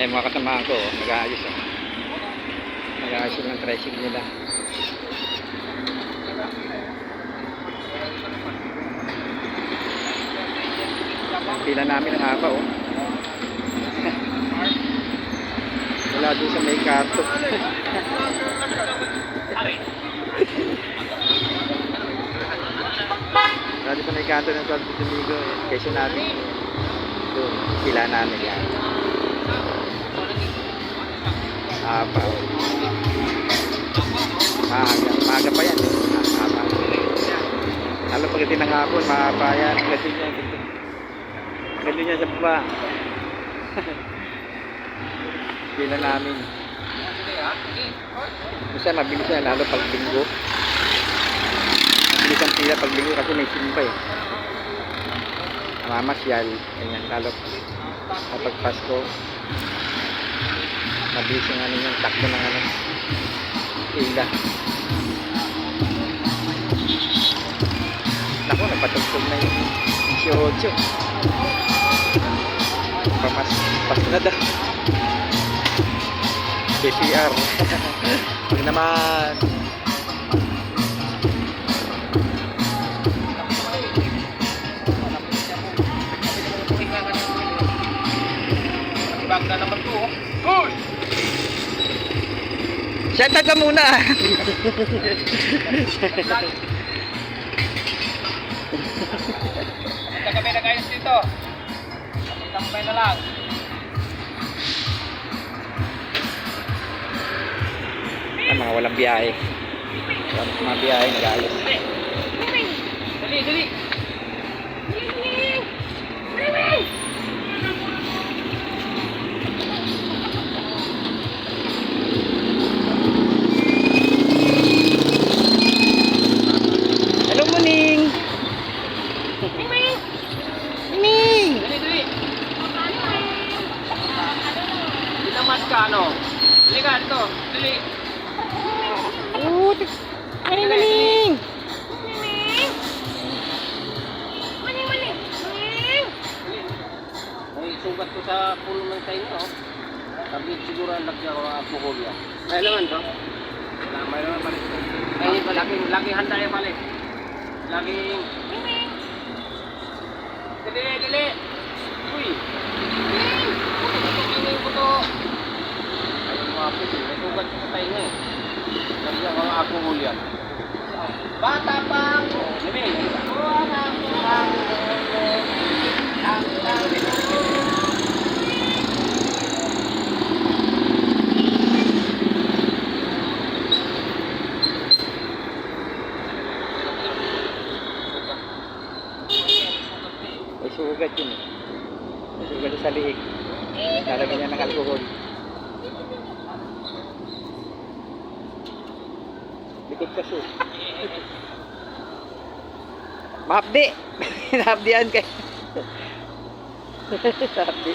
Eh, mga kasamahan ko, nag-aayos oh. Nag-aayos yung ng tricycle nila. Ang pila namin ang haba oh. Wala doon sa may karto. Wala doon sa may kanto ng Santo Domingo eh. Kaysa natin doon, pila namin yan. Haba oh. Maaga pa yan eh. Haba. Lalo pagdating ng hapon, mahaba yan. Ganun yan sa baba. Pila namin. Minsan mabilis yan, lalo pag linggo. Mabilis ang pila pag linggo kasi may simba eh. Mamasyal. Ganyan, lalo kapag Pasko. Mabilis yung ano yung takbo ng ano. Pila. Naku, napatugtog na yung 18. Pasko na daw. BPR. Huwag naman. Ibang na naman to. Hoy! Shoutout ka muna. Ito kami nag-ayos dito. Tambay na lang. Ang mga walang biyahe. Walang mga biyahe, nag-aayos. Dali, dali. Hello, Muning! Muning! Dali, dali. Di naman ka, ano? Dali ka, dito. Dali. Oh, Muning! May sugat ko sa puno ng tayo, no? Sabi siguro ang laki ako ng alcohol yan. May naman to? Wala, may naman pala. Ay, laging handa yan pala. Laging... Dili, dili! Uy! Uy, buto! Ayun mga puso, may sugat ko sa tayo nga eh. Lagi ako ng alcohol yan. Bata pa ako! Dili! May sugat yun eh. May sugat sa liig. Lalagyan niya ng alcohol. Likod kasi. Mahapdi! Nahapdian kayo. Hapdi.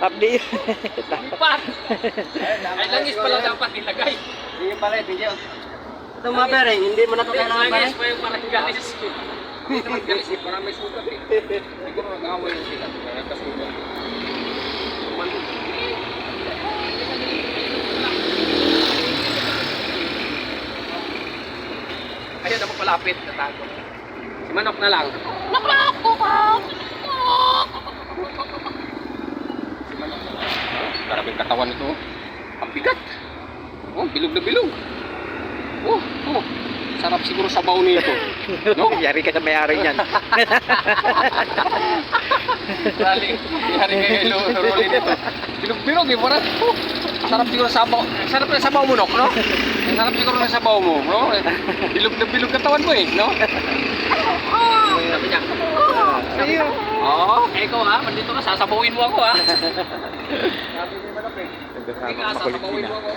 Hapdi yun. Lipat! Ay, langis pala dapat ilagay. Hindi pala, hindi. Ito mga pere, hindi mo na ito kailangan pare. Langis pa yung parang galis. Hindi naman galis eh, parang may sugat eh. Siguro nag-away yung sila. Nagkasugat. Ayun, ako palapit. Natago. Si Manok na lang. Karabing katawan nito. Ang bigat. Oh, bilog na bilog. Oh, oh. Sarap siguro sa baon nito. No? Yari ka sa may-ari niyan. Yari kayo rolling nito. Bilog-bilog eh, parang. Oh, sarap siguro sa baon. Sarap na sa baon mo, no? Ang sarap siguro na sa baon mo, no? Bilog na bilog katawan mo eh, no? Sabi niya. Ayun. Oo, ikaw ha, mandito ka, sasabawin mo ako ha. Sabi ni Manok eh. Hindi ka, Makulit sasabawin na. mo ako.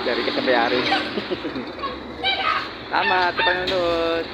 Yari ka sa may-ari. Tama, ito panonood.